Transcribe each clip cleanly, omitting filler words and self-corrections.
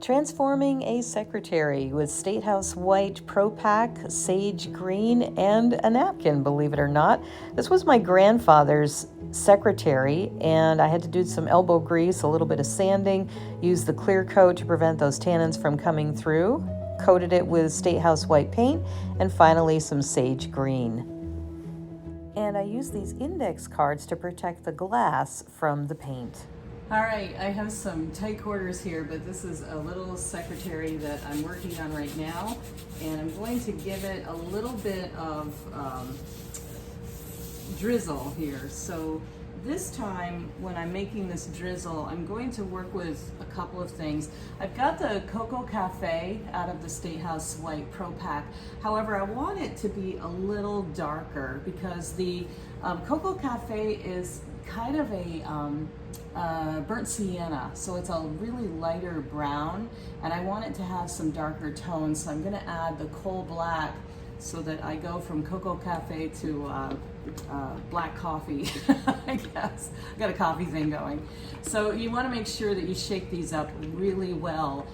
Transforming a secretary with Statehouse White ProPack, Sage Green, and a napkin, believe it or not. This was my grandfather's secretary, and I had to do some elbow grease, a little bit of sanding, use the clear coat to prevent those tannins from coming through, coated it with Statehouse White paint, and finally some Sage Green. And I use these index cards to protect the glass from the paint. All right, I have some tight quarters here, but this is a little secretary that I'm working on right now, and I'm going to give it a little bit of drizzle here. So this time when I'm making this drizzle, I'm going to work with a couple of things. I've got the Cocoa Cafe out of the Statehouse White ProPack. However, I want it to be a little darker because the Cocoa Cafe is kind of a burnt sienna, so it's a really lighter brown, and I want it to have some darker tones, so I'm going to add the coal black so that I go from Cocoa Cafe to black coffee. I guess I've got a coffee thing going. So you want to make sure that you shake these up really well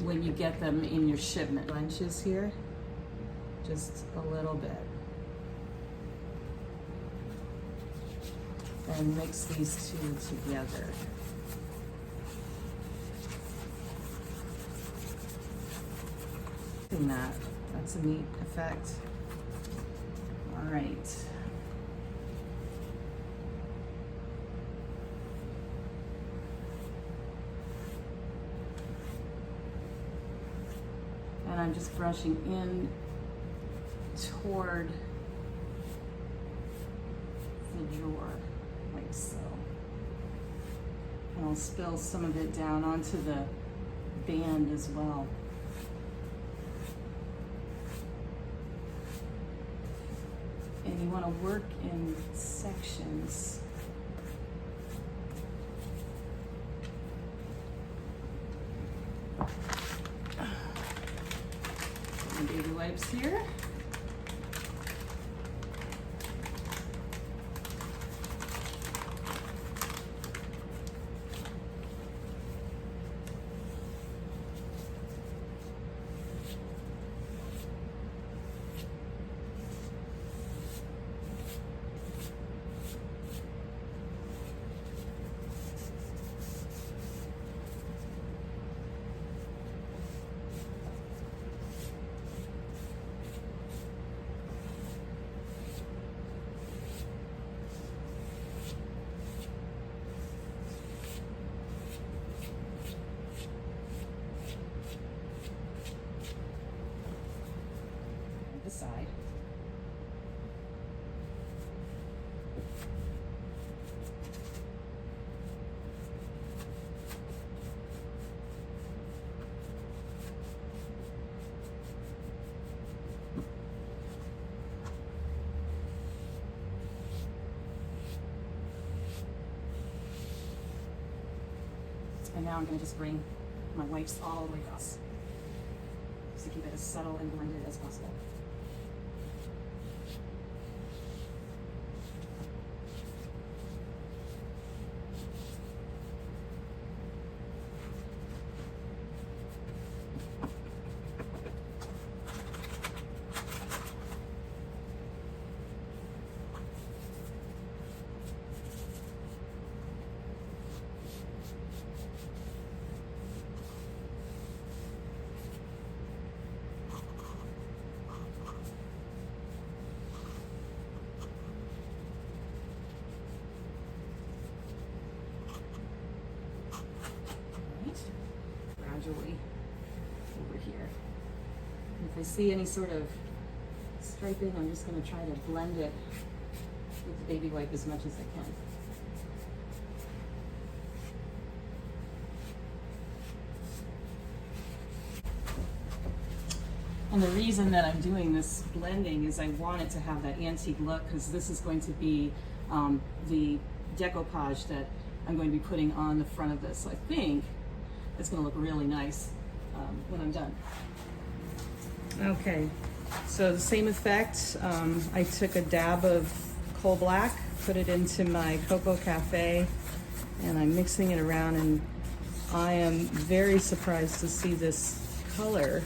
when you get them in your shipment. Bunches here, just a little bit. And mix these two together. That's a neat effect. All right. And I'm just brushing in toward the drawer. Like so. And I'll spill some of it down onto the band as well. And you want to work in sections. Some baby wipes here. Side. And now I'm going to just bring my wipes all the way across just to keep it as subtle and blended as possible. Gradually over here. And if I see any sort of striping, I'm just going to try to blend it with the baby wipe as much as I can. And the reason that I'm doing this blending is I want it to have that antique look, because this is going to be the decoupage that I'm going to be putting on the front of this. So I think it's going to look really nice when I'm done. Okay, so the same effect. I took a dab of coal black, put it into my Cocoa Cafe, and I'm mixing it around and I am very surprised to see this color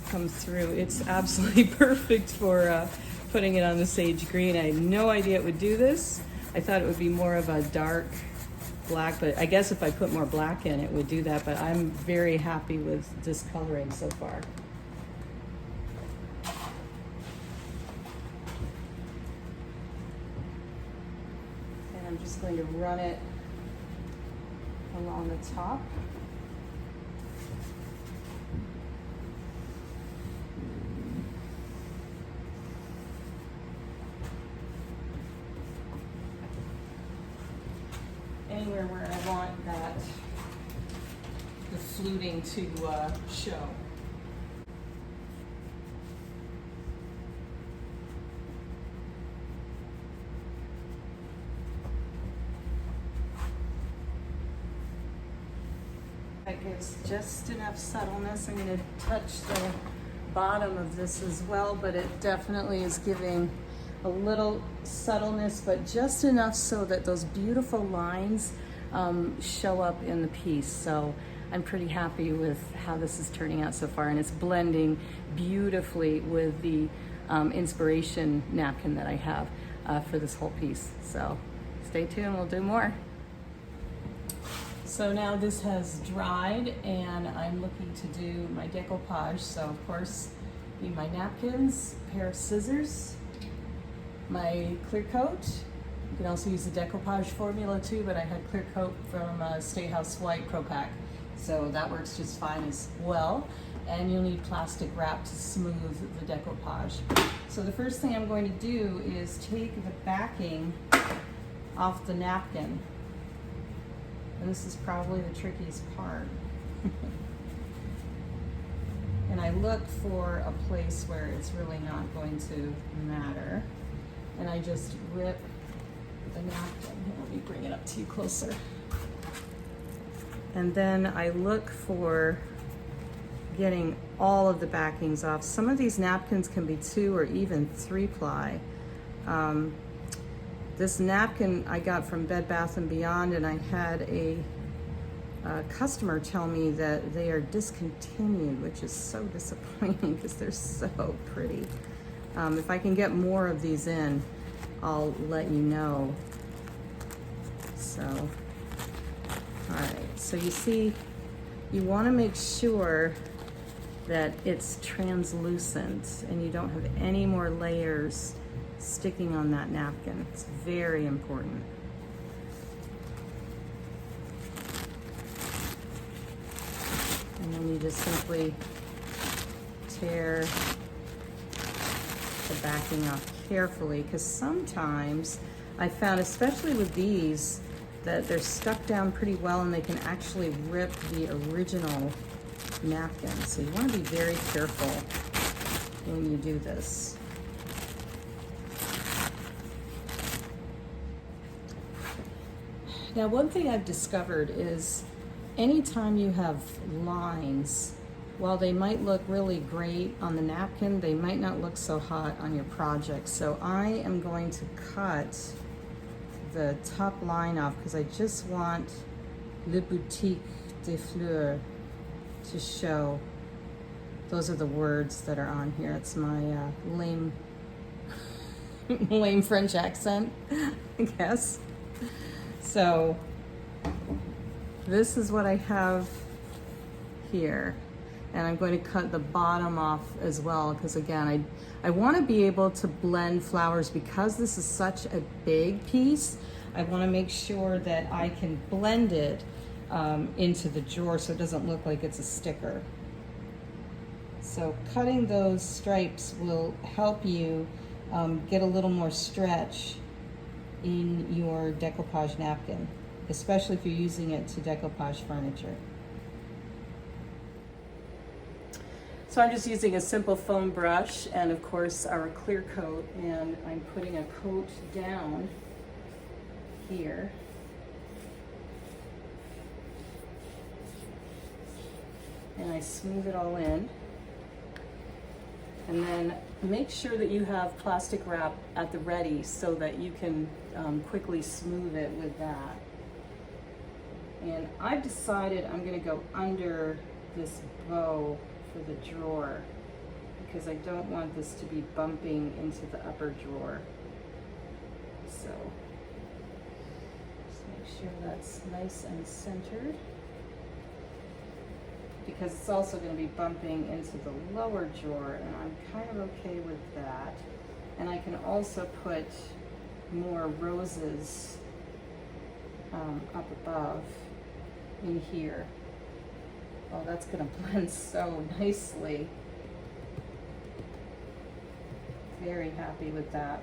come through. It's absolutely perfect for putting it on the sage green. I had no idea it would do this. I thought it would be more of a dark black, but I guess if I put more black in, it would do that. But I'm very happy with this coloring so far. And I'm just going to run it along the top. Anywhere where I want that, the fluting to show. That gives just enough subtleness. I'm going to touch the bottom of this as well, but it definitely is giving a little subtleness, but just enough so that those beautiful lines show up in the piece. So I'm pretty happy with how this is turning out so far, and it's blending beautifully with the inspiration napkin that I have for this whole piece. So stay tuned, we'll do more. So now this has dried and I'm looking to do my decoupage. So of course, need my napkins, a pair of scissors, my clear coat. You can also use the decoupage formula too, but I had clear coat from Statehouse White ProPack, so that works just fine as well. And you'll need plastic wrap to smooth the decoupage. So the first thing I'm going to do is take the backing off the napkin. And this is probably the trickiest part. And I look for a place where it's really not going to matter. And I just rip the napkin. Here, let me bring it up to you closer. And then I look for getting all of the backings off. Some of these napkins can be 2 or even 3 ply. This napkin I got from Bed Bath & Beyond, and I had a customer tell me that they are discontinued, which is so disappointing because they're so pretty. If I can get more of these in, I'll let you know. So, all right, so you see, you want to make sure that it's translucent and you don't have any more layers sticking on that napkin. It's very important. And then you just simply tear the backing off carefully, because sometimes I found, especially with these, that they're stuck down pretty well and they can actually rip the original napkin. So you want to be very careful when you do this. Now, one thing I've discovered is anytime you have lines, while they might look really great on the napkin, they might not look so hot on your project. So I am going to cut the top line off because I just want Le Boutique des Fleurs to show. Those are the words that are on here. It's my lame French accent, I guess. So this is what I have here, and I'm going to cut the bottom off as well, because again, I want to be able to blend flowers. Because this is such a big piece, I want to make sure that I can blend it into the drawer so it doesn't look like it's a sticker. So cutting those stripes will help you get a little more stretch in your decoupage napkin, especially if you're using it to decoupage furniture. So I'm just using a simple foam brush and of course our clear coat, and I'm putting a coat down here. And I smooth it all in. And then make sure that you have plastic wrap at the ready so that you can quickly smooth it with that. And I've decided I'm going to go under this bow for the drawer because I don't want this to be bumping into the upper drawer. So just make sure that's nice and centered, because it's also going to be bumping into the lower drawer, and I'm kind of okay with that. And I can also put more roses up above in here. Oh, that's going to blend so nicely. Very happy with that.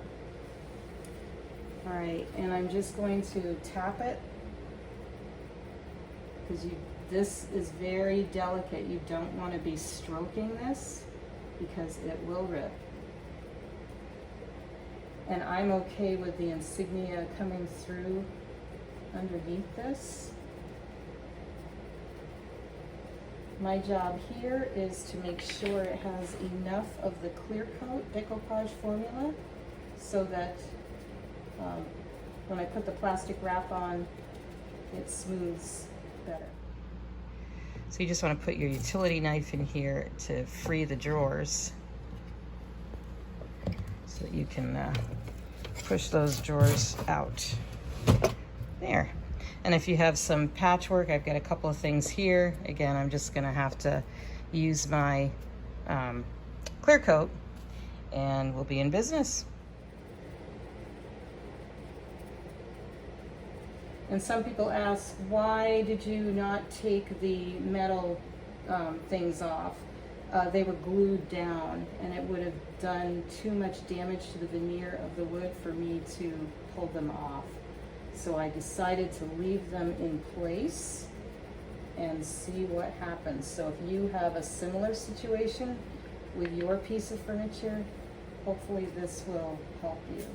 All right, and I'm just going to tap it because this is very delicate. You don't want to be stroking this because it will rip. And I'm okay with the insignia coming through underneath this. My job here is to make sure it has enough of the clear coat decoupage formula so that when I put the plastic wrap on, it smooths better. So you just want to put your utility knife in here to free the drawers so that you can push those drawers out. There. And if you have some patchwork, I've got a couple of things here. Again, I'm just going to have to use my clear coat and we'll be in business. And some people ask, why did you not take the metal things off? They were glued down and it would have done too much damage to the veneer of the wood for me to pull them off. So I decided to leave them in place and see what happens. So if you have a similar situation with your piece of furniture, hopefully this will help you.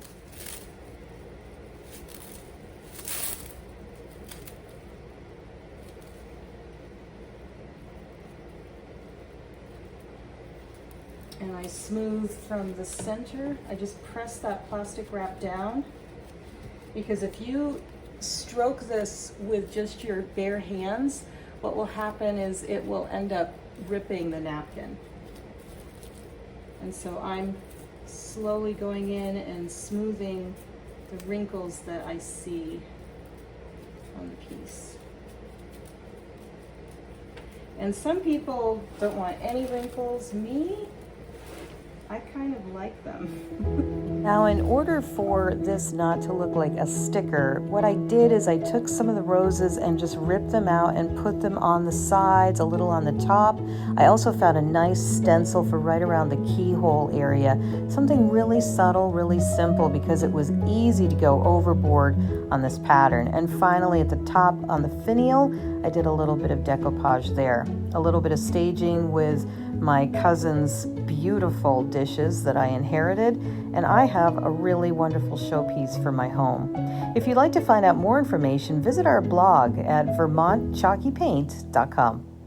And I smooth from the center. I just press that plastic wrap down, because if you stroke this with just your bare hands, what will happen is it will end up ripping the napkin. And so I'm slowly going in and smoothing the wrinkles that I see on the piece. And some people don't want any wrinkles. Me, I kind of like them. Now, in order for this not to look like a sticker, what I did is I took some of the roses and just ripped them out and put them on the sides, a little on the top. I also found a nice stencil for right around the keyhole area. Something really subtle, really simple, because it was easy to go overboard on this pattern. And finally, at the top on the finial, I did a little bit of decoupage there. A little bit of staging with my cousin's beautiful dishes that I inherited, and I have a really wonderful showpiece for my home. If you'd like to find out more information, visit our blog at vermontchalkypaint.com.